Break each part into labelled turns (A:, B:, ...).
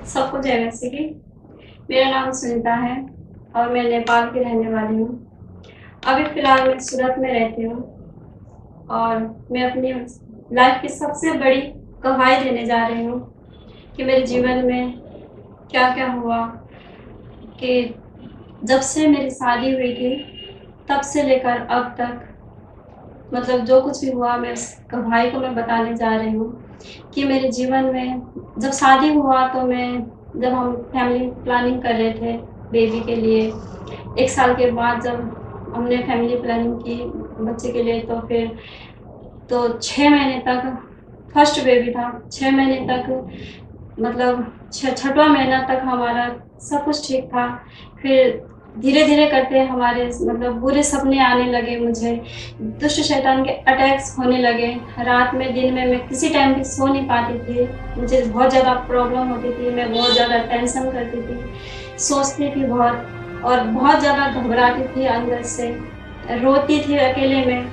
A: सबको जय वैसे की। मेरा नाम सुनीता है और मैं नेपाल की रहने वाली हूँ। अभी फ़िलहाल मैं सूरत में रहती हूँ और मैं अपनी लाइफ की सबसे बड़ी गवाही देने जा रही हूँ कि मेरे जीवन में क्या-क्या हुआ। कि जब से मेरी शादी हुई थी तब से लेकर अब तक मतलब जो कुछ भी हुआ मैं उस गवाही को मैं बताने जा रही हूँ कि मेरे जीवन में जब शादी हुआ तो जब हम फैमिली प्लानिंग कर रहे थे बेबी के लिए, 1 साल के बाद जब हमने फैमिली प्लानिंग की बच्चे के लिए, तो फिर तो 6 महीने तक फर्स्ट बेबी था। 6 महीने तक मतलब छठवां महीना तक हमारा सब कुछ ठीक था। फिर धीरे-धीरे करके हमारे मतलब बुरे सपने आने लगे मुझे, दुष्ट शैतान के अटैक्स होने लगे। रात में, दिन में मैं किसी टाइम भी सो नहीं पाती थी। मुझे बहुत ज़्यादा प्रॉब्लम होती थी, मैं बहुत ज़्यादा टेंशन करती थी, सोचती थी बहुत और बहुत ज़्यादा घबराती थी अंदर से, रोती थी अकेले में,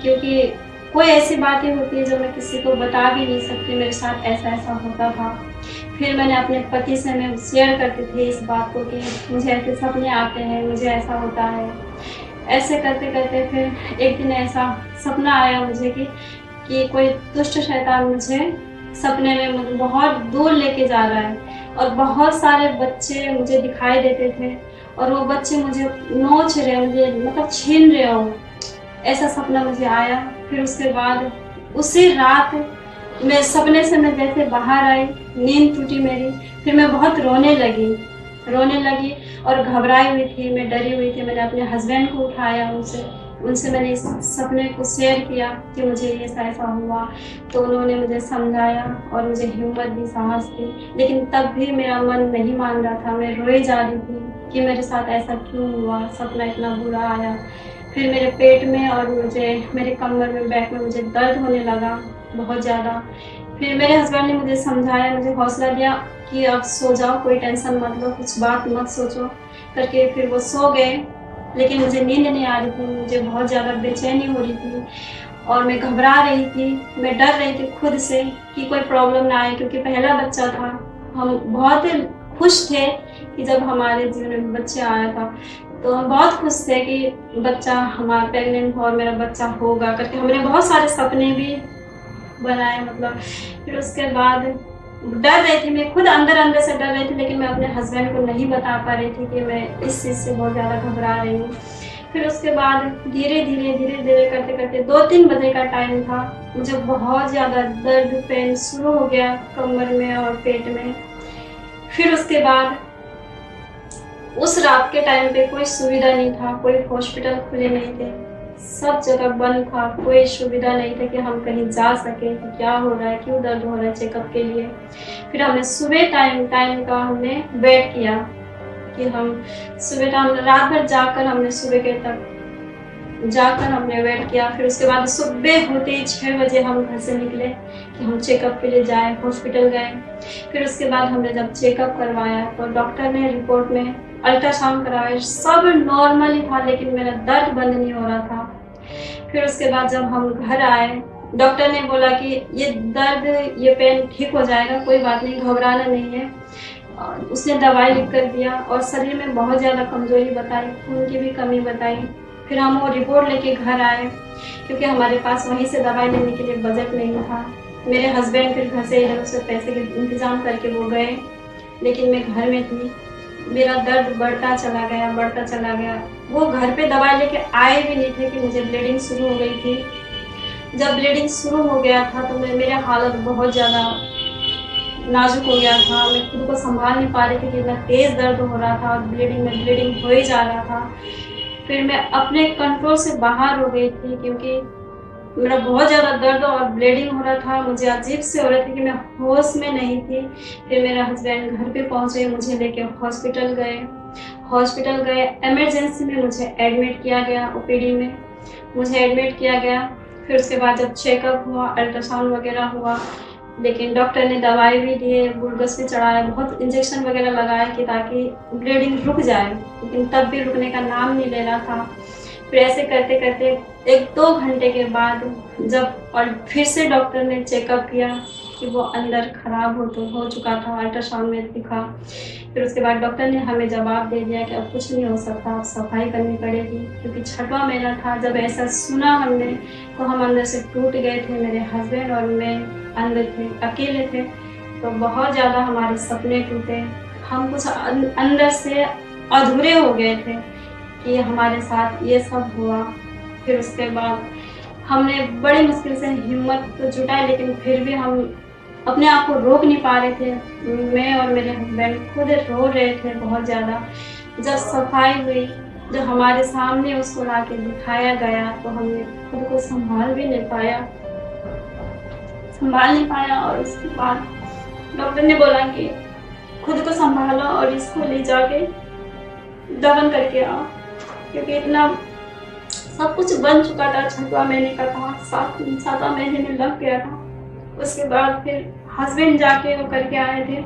A: क्योंकि कोई ऐसी बातें होती है जो मैं किसी को बता भी नहीं सकती, मेरे साथ ऐसा-ऐसा होता था। फिर मैंने अपने पति से मैं शेयर करती थी इस बात को कि मुझे ऐसे सपने आते हैं, मुझे ऐसा होता है। ऐसे करते-करते फिर एक दिन ऐसा सपना आया मुझे कि कोई दुष्ट शैतान मुझे सपने में मुझे बहुत दूर लेके जा रहा है और बहुत सारे बच्चे मुझे दिखाई देते थे और वो बच्चे मुझे नोच रहे, मुझे मतलब छीन रहे हो। ऐसा सपना मुझे आया। फिर उसके बाद उसी रात मैं सपने से मैं जैसे बाहर आई, नींद टूटी मेरी, फिर मैं बहुत रोने लगी और घबराई हुई थी, मैं डरी हुई थी। मैंने अपने हस्बैंड को उठाया, उनसे मैंने इस सपने को शेयर किया कि मुझे ये ऐसा हुआ, तो उन्होंने मुझे समझाया और मुझे हिम्मत दी, साहस दी। लेकिन तब भी मेरा मन नहीं मान रहा था, मैं रोई जा रही थी कि मेरे साथ ऐसा क्यों हुआ, सपना इतना बुरा आया। फिर मेरे पेट में और मेरे कमर में, बैक में मुझे दर्द होने लगा बहुत ज़्यादा। फिर मेरे हस्बैंड ने मुझे समझाया, मुझे हौसला दिया कि अब सो जाओ, कोई टेंशन मत लो, कुछ बात मत सोचो करके। फिर वो सो गए, लेकिन मुझे नींद नहीं आ रही थी, मुझे बहुत ज़्यादा बेचैनी हो रही थी और मैं घबरा रही थी, मैं डर रही थी खुद से कि कोई प्रॉब्लम ना आए, क्योंकि पहला बच्चा था। हम बहुत खुश थे कि जब हमारे जीवन में बच्चा आया था, तो हम बहुत खुश थे कि बच्चा हमारा प्रेग्नेंट हो और मेरा बच्चा होगा करके। हमने बहुत सारे सपने भी बनाए मतलब। फिर उसके बाद डर रही थी, मैं खुद अंदर-अंदर से डर रही थी, लेकिन मैं अपने हस्बैंड को नहीं बता पा रही थी कि मैं इस चीज़ से बहुत ज़्यादा घबरा रही हूँ। फिर उसके बाद धीरे-धीरे करते-करते 2-3 बजे का टाइम था। मुझे बहुत ज़्यादा दर्द, पेन शुरू हो गया कमर में और पेट में। फिर उसके बाद उस रात के टाइम पे कोई सुविधा नहीं था, कोई हॉस्पिटल खुले नहीं थे, सब जगह बंद था, कोई सुविधा नहीं था कि हम कहीं जा सकें कि क्या हो रहा है, क्यों दर्द हो रहा है चेकअप के लिए। फिर हमने सुबह टाइम का हमने वेट किया कि हम सुबह टाइम रात भर जाकर हमने सुबह के तक जाकर हमने वेट किया। फिर उसके बाद सुबह होते ही 6 बजे हम घर से निकले कि हम चेकअप के लिए जाएँ, हॉस्पिटल गए। फिर उसके बाद हमने जब चेकअप करवाया तो डॉक्टर ने रिपोर्ट में अल्ट्रासाउंड करवाया, सब नॉर्मल ही था, लेकिन मेरा दर्द बंद नहीं हो रहा था। फिर उसके बाद जब हम घर आए, डॉक्टर ने बोला कि ये दर्द, ये पेन ठीक हो जाएगा, कोई बात नहीं, घबराना नहीं है। उसने दवाई लिख कर दिया और शरीर में बहुत ज़्यादा कमज़ोरी बताई, खून की भी कमी बताई। फिर हम वो रिपोर्ट लेके घर आए, क्योंकि हमारे पास वहीं से दवाई लेने के लिए बजट नहीं था। मेरे हस्बैंड फिर घर से इधर से पैसे के इंतज़ाम करके वो गए, लेकिन मैं घर में थी। मेरा दर्द बढ़ता चला गया। वो घर पे दवाई लेके आए भी नहीं थे कि मुझे ब्लीडिंग शुरू हो गई थी। जब ब्लीडिंग शुरू हो गया था तो मेरा हालत बहुत ज़्यादा नाजुक हो गया था। मैं खुद को सँभाल नहीं पा रही थी कि इतना तेज़ दर्द हो रहा था और ब्लीडिंग हो ही जा रहा था। फिर मैं अपने कंट्रोल से बाहर हो गई थी, क्योंकि मेरा बहुत ज़्यादा दर्द और ब्लीडिंग हो रहा था। मुझे अजीब से हो रही थी कि मैं होश में नहीं थी। फिर मेरा हस्बैंड घर पे पहुँचे, मुझे लेके हॉस्पिटल गए। इमरजेंसी में मुझे एडमिट किया गया, ओपीडी में मुझे एडमिट किया गया। फिर उसके बाद जब चेकअप हुआ, अल्ट्रासाउंड वगैरह हुआ, लेकिन डॉक्टर ने दवाई भी दिए, ग्लूकोज़ भी चढ़ाया, बहुत इंजेक्शन वगैरह लगाए कि ताकि ब्लीडिंग रुक जाए, लेकिन तब भी रुकने का नाम नहीं ले रहा था। फिर ऐसे करते-करते 1-2 घंटे के बाद जब और फिर से डॉक्टर ने चेकअप किया, कि वो अंदर खराब हो चुका था, अल्ट्रासाउंड में दिखा। फिर उसके बाद डॉक्टर ने हमें जवाब दे दिया कि अब कुछ नहीं हो सकता, अब सफाई करनी पड़ेगी, क्योंकि 6वां महीना था। जब ऐसा सुना हमने तो हम अंदर से टूट गए थे। मेरे हस्बैंड और मैं अंदर थे, अकेले थे, तो बहुत ज़्यादा हमारे सपने टूटे। हम कुछ अंदर से अधूरे हो गए थे कि हमारे साथ ये सब हुआ। फिर उसके बाद हमने बड़ी मुश्किल से हिम्मत तो जुटाई, लेकिन फिर भी हम अपने आप को रोक नहीं पा रहे थे। मैं और मेरे हस्बैंड खुद रो रहे थे बहुत ज़्यादा। जब सफाई हुई, जब हमारे सामने उसको ला के दिखाया गया, तो हमने खुद को संभाल नहीं पाया। और उसके बाद डॉक्टर ने बोला कि खुद को संभालो और इसको ले जाके दफन करके आओ, क्योंकि इतना सब कुछ बन चुका था। 6वां महीने का था, 7वां महीने में लग गया था। उसके बाद फिर हस्बैंड जाके वो करके आए थे,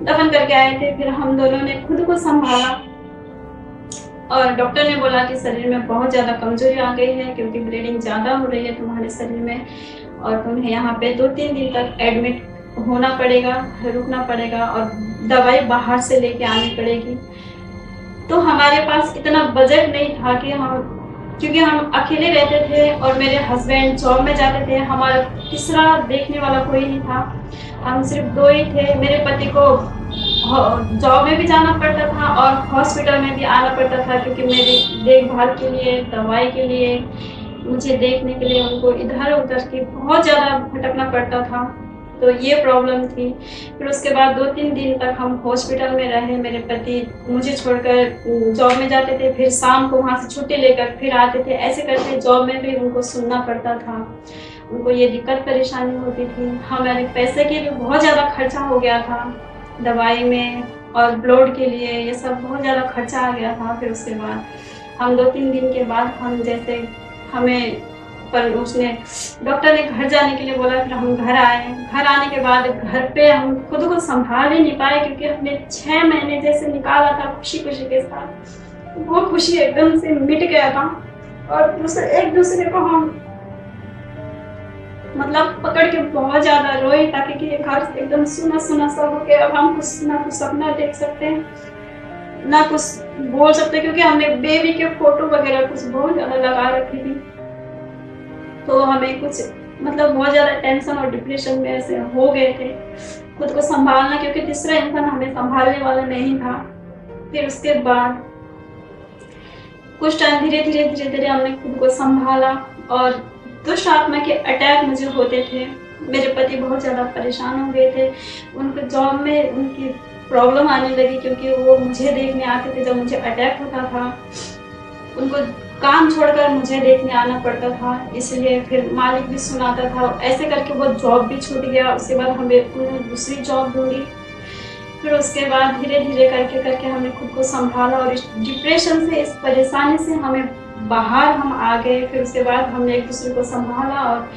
A: दफन करके आए थे। फिर हम दोनों ने खुद को संभाला और डॉक्टर ने बोला कि शरीर में बहुत ज़्यादा कमजोरी आ गई है, क्योंकि ब्लीडिंग ज़्यादा हो रही है तुम्हारे शरीर में, और तुम्हें यहाँ पे 2-3 दिन तक एडमिट होना पड़ेगा, रुकना पड़ेगा, और दवाई बाहर से लेके आनी पड़ेगी। तो हमारे पास इतना बजट नहीं था कि क्योंकि हम अकेले रहते थे और मेरे हस्बैंड जॉब में जाते थे, हमारा तीसरा देखने वाला कोई नहीं था। हम सिर्फ 2 ही थे। मेरे पति को जॉब में भी जाना पड़ता था और हॉस्पिटल में भी आना पड़ता था, क्योंकि मेरी देखभाल के लिए, दवाई के लिए, मुझे देखने के लिए उनको इधर उधर के बहुत ज़्यादा भटकना पड़ता था। तो ये प्रॉब्लम थी। फिर उसके बाद 2-3 दिन तक हम हॉस्पिटल में रहे। मेरे पति मुझे छोड़कर जॉब में जाते थे, फिर शाम को वहाँ से छुट्टी लेकर फिर आते थे। ऐसे करके जॉब में भी उनको सुनना पड़ता था, उनको ये दिक्कत परेशानी होती थी। हमारे पैसे के भी बहुत ज़्यादा खर्चा हो गया था, दवाई में और ब्लड के लिए, ये सब बहुत ज़्यादा खर्चा आ गया था। फिर उसके बाद हम 2-3 दिन के बाद हम जैसे हमें पर उसने डॉक्टर ने घर जाने के लिए बोला। फिर हम घर आए। घर आने के बाद घर पे हम खुद को संभाल ही नहीं पाए, क्योंकि हमने 6 महीने जैसे निकाला था खुशी खुशी के साथ, वो खुशी एकदम से मिट गया था। और एक दूसरे को हम मतलब पकड़ के बहुत ज्यादा रोए, ताकि कि घर एकदम सुना सुना सा हो गया। अब हम ना कुछ सपना देख सकते हैं, ना कुछ बोल सकते, क्योंकि हमने बेबी के फोटो वगैरह कुछ बहुत ज्यादा लगा रखी थी। तो हमें कुछ मतलब बहुत ज़्यादा टेंशन और डिप्रेशन में ऐसे हो गए थे, खुद को संभालना, क्योंकि तीसरा इंसान हमें संभालने वाला नहीं था। फिर उसके बाद कुछ टाइम धीरे धीरे हमने खुद को संभाला, और दुष्ट आत्मा के अटैक मुझे होते थे। मेरे पति बहुत ज़्यादा परेशान हो गए थे। उनके जॉब में उनकी प्रॉब्लम आने लगी, क्योंकि वो मुझे देखने आते थे जब मुझे अटैक होता था। उनको काम छोड़कर मुझे देखने आना पड़ता था, इसलिए फिर मालिक भी सुनाता था। ऐसे करके वो जॉब भी छूट गया। उसके बाद हमें दूसरी जॉब ढूंढी। फिर उसके बाद धीरे धीरे करके हमने खुद को संभाला, और इस डिप्रेशन से, इस परेशानी से हमें बाहर हम आ गए। फिर उसके बाद हमने एक दूसरे को संभाला, और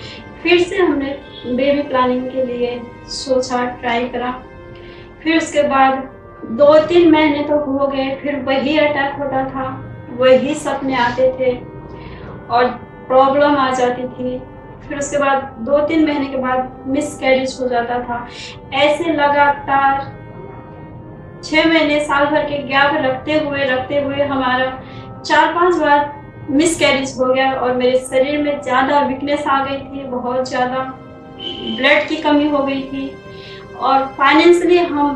A: फिर से हमने बेबी प्लानिंग के लिए सोचा, ट्राई करा। फिर उसके बाद 2-3 महीने तो हो गए, फिर वही अटैक होता था, वही सपने आते थे और प्रॉब्लम आ जाती थी। फिर उसके बाद 2-3 महीने के बाद मिसकैरेज हो जाता था। ऐसे लगातार 6 महीने, साल भर के गैप रखते हुए हमारा 4-5 बार मिसकैरेज हो गया, और मेरे शरीर में ज़्यादा वीकनेस आ गई थी, बहुत ज़्यादा ब्लड की कमी हो गई थी, और फाइनेंशियली हम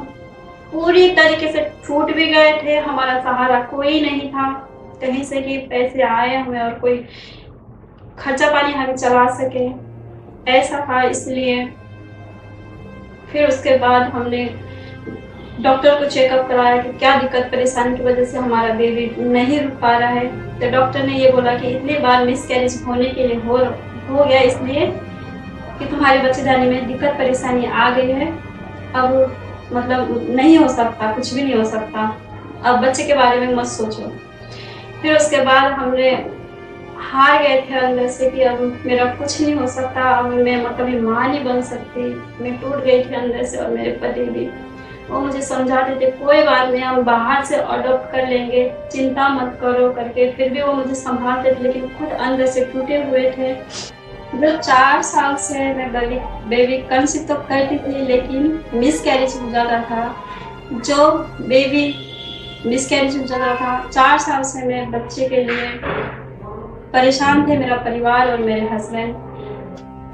A: पूरी तरीके से टूट भी गए थे। हमारा सहारा कोई नहीं था कहीं से कि पैसे आए हमें और कोई खर्चा पानी हम चला सके, ऐसा था। इसलिए फिर उसके बाद हमने डॉक्टर को चेकअप कराया कि क्या दिक्कत परेशानी की वजह से हमारा बेबी नहीं रुक पा रहा है। तो डॉक्टर ने ये बोला कि इतनी बार मिसकैरेज होने के लिए हो गया, इसलिए कि तुम्हारे बच्चेदानी में दिक्कत परेशानी आ गई है, अब मतलब नहीं हो सकता, कुछ भी नहीं हो सकता, अब बच्चे के बारे में मत सोचो। फिर उसके बाद हमने हार गए थे अंदर से कि अब मेरा कुछ नहीं हो सकता, अब मैं कभी माँ नहीं बन सकती। मैं टूट गई थी अंदर से। और मेरे पति भी, वो मुझे समझाते थे कोई बात नहीं, हम बाहर से अडॉप्ट कर लेंगे, चिंता मत करो करके। फिर भी वो मुझे संभालते थे, लेकिन खुद अंदर से टूटे हुए थे। जो 4 साल से मैं बेबी कंसीव तो करती थी, लेकिन मिसकैरेज हो जाता था। जो बेबी मिसकैरेज हो जाता था, 4 साल से मैं बच्चे के लिए परेशान थे, मेरा परिवार और मेरे हस्बैंड।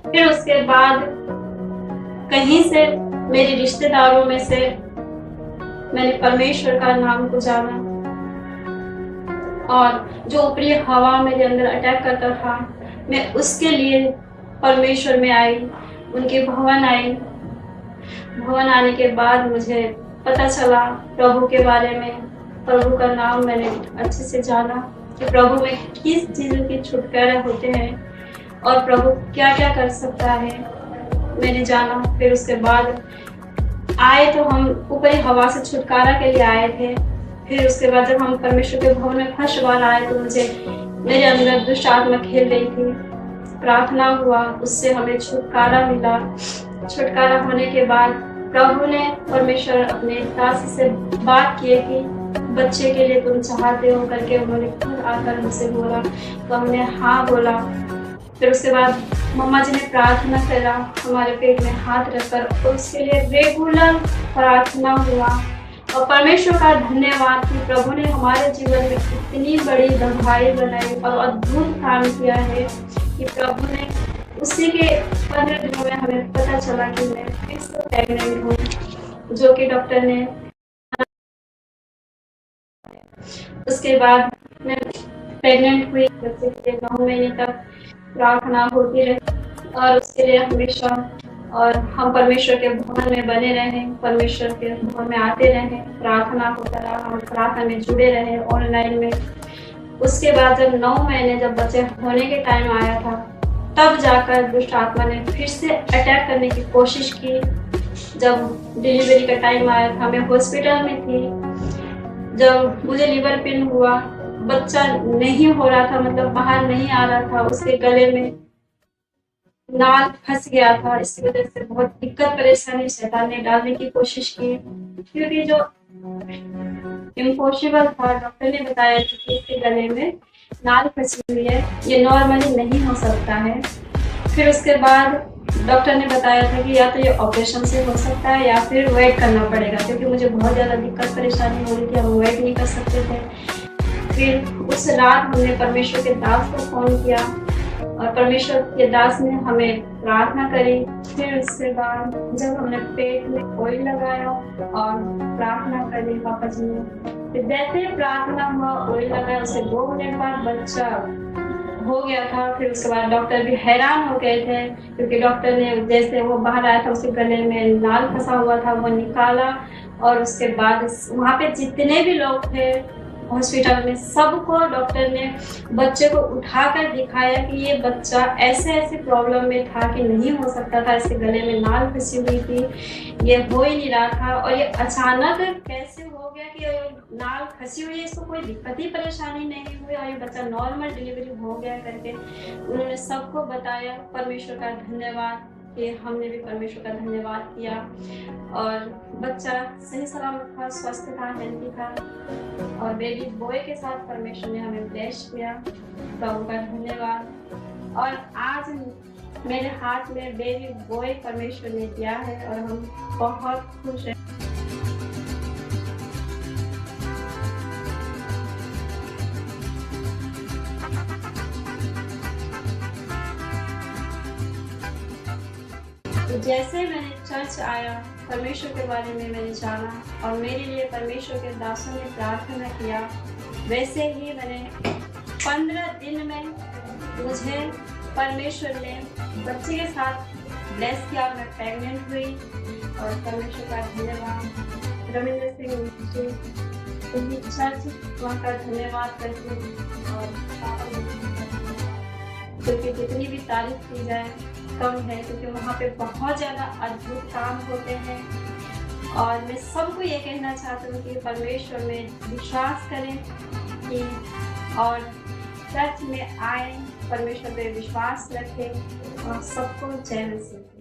A: फिर उसके बाद कहीं से मेरे रिश्तेदारों में से मैंने परमेश्वर का नाम को जाना, और जो ऊपरी हवा मेरे अंदर अटैक करता था, मैं उसके लिए परमेश्वर में आई, उनके भवन आई। भवन आने के बाद मुझे पता चला प्रभु के बारे में, प्रभु का नाम मैंने अच्छे से जाना कि प्रभु में किस चीज़ों के छुटकारा होते हैं और प्रभु क्या क्या कर सकता है, मैंने जाना। फिर उसके बाद आए तो हम ऊपरी हवा से छुटकारा के लिए आए थे। फिर उसके बाद जब हम परमेश्वर के भवन में फर्स्ट बार आए तो मेरे अंदर दुष्ट आत्मा खेल रही थी। प्रार्थना हुआ, उससे हमें छुटकारा मिला। छुटकारा होने के बाद प्रभु ने, परमेश्वर अपने दास से बात किए कि बच्चे के लिए तुम चाहते हो करके, उन्होंने खुद आकर हमसे बोला, तो हमने हाँ बोला। फिर उसके बाद मम्मा जी ने प्रार्थना करा, हमारे पेट में हाथ रखकर, और उसके लिए रेगुलर प्रार्थना हुआ। और परमेश्वर का धन्यवाद कि प्रभु ने हमारे जीवन में इतनी बड़ी दवाई बनाई और अद्भुत काम किया है कि प्रभु ने उसी के 15 दिनों में हमें पता चला कि मैं फिर से प्रेग्नेंट हूँ, जो कि डॉक्टर ने। उसके बाद मैं प्रेग्नेंट हुई, बच्चे के 9 महीने तक प्रार्थना होती रही, और उसके लिए हमेशा, और हम परमेश्वर के भवन में बने रहें, परमेश्वर के भवन में आते रहें, प्रार्थना होता रहा, हम प्रार्थना में जुड़े रहे ऑनलाइन में। उसके बाद जब 9 महीने जब बच्चे होने के टाइम आया था, तब जाकर दुष्ट आत्मा ने फिर से अटैक करने की कोशिश की। जब डिलीवरी का टाइम आया था, मैं हॉस्पिटल में थी। जब मुझे लिवर पेन हुआ, बच्चा नहीं हो रहा था, मतलब बाहर नहीं आ रहा था, उसके गले में नाल फंस गया था। इसकी वजह से बहुत दिक्कत परेशानी शैतान ने डालने की कोशिश की, क्योंकि जो इम्पॉसिबल था, डॉक्टर ने बताया कि इसके गले में नाल फंसी हुई है, ये नॉर्मली नहीं हो सकता है। फिर उसके बाद डॉक्टर ने बताया था कि या तो ये ऑपरेशन से हो सकता है या फिर वेट करना पड़ेगा, क्योंकि मुझे बहुत ज़्यादा दिक्कत परेशानी हो रही थी, हम वेट नहीं कर सकते थे। फिर उस रात हमने परमेश्वर के दास को फ़ोन किया, और परमेश्वर के दास ने हमें प्रार्थना करी। फिर उसके बाद जब हमने पेट में ऑयल लगाया और प्रार्थना करी पापा जी ने, फिर जैसे प्रार्थना हुआ, ऑयल लगाया, उससे 2 मिनट बाद बच्चा हो गया था। फिर उसके बाद डॉक्टर भी हैरान हो गए थे, क्योंकि डॉक्टर ने जैसे वो बाहर आया था, उसके गले में नाल फंसा हुआ था, वो निकाला। और उसके बाद वहाँ पे जितने भी लोग थे हॉस्पिटल में, सबको डॉक्टर ने बच्चे को उठाकर दिखाया कि ये बच्चा ऐसे ऐसे प्रॉब्लम में था कि नहीं हो सकता था, इसके गले में नाल फंसी हुई थी, ये हो ही नहीं रहा था, और ये अचानक कैसे हो गया कि नाल फंसी हुई है, इसको कोई दिक्कत ही परेशानी नहीं हुई, और ये बच्चा नॉर्मल डिलीवरी हो गया करके उन्होंने सबको बताया। परमेश्वर का धन्यवाद कि हमने भी परमेश्वर का धन्यवाद किया, और बच्चा सही सलामत था, स्वस्थ था, हेल्थी था, और बेबी बॉय के साथ परमेश्वर ने हमें ब्लेस किया। प्रभु का धन्यवाद। और आज मेरे हाथ में बेबी बॉय परमेश्वर ने दिया है, और हम बहुत खुश हैं। तो जैसे मैंने चर्च आया, परमेश्वर के बारे में मैंने जाना, और मेरे लिए परमेश्वर के दासों ने प्रार्थना किया, वैसे ही मैंने 15 दिन में मुझे परमेश्वर ने बच्चे के साथ ब्लेस किया, मैं प्रेग्नेंट हुई। और परमेश्वर का धन्यवाद। रविंद्र सिंह जी चर्च, वहाँ का धन्यवाद करती हूँ, और क्योंकि जितनी भी तारीफ की जाए कम है, क्योंकि वहाँ पे बहुत ज़्यादा अद्भुत काम होते हैं। और मैं सबको ये कहना चाहती हूँ कि परमेश्वर में विश्वास करें कि, और चर्च में आए, परमेश्वर पे विश्वास रखें, और सबको जय मसीह।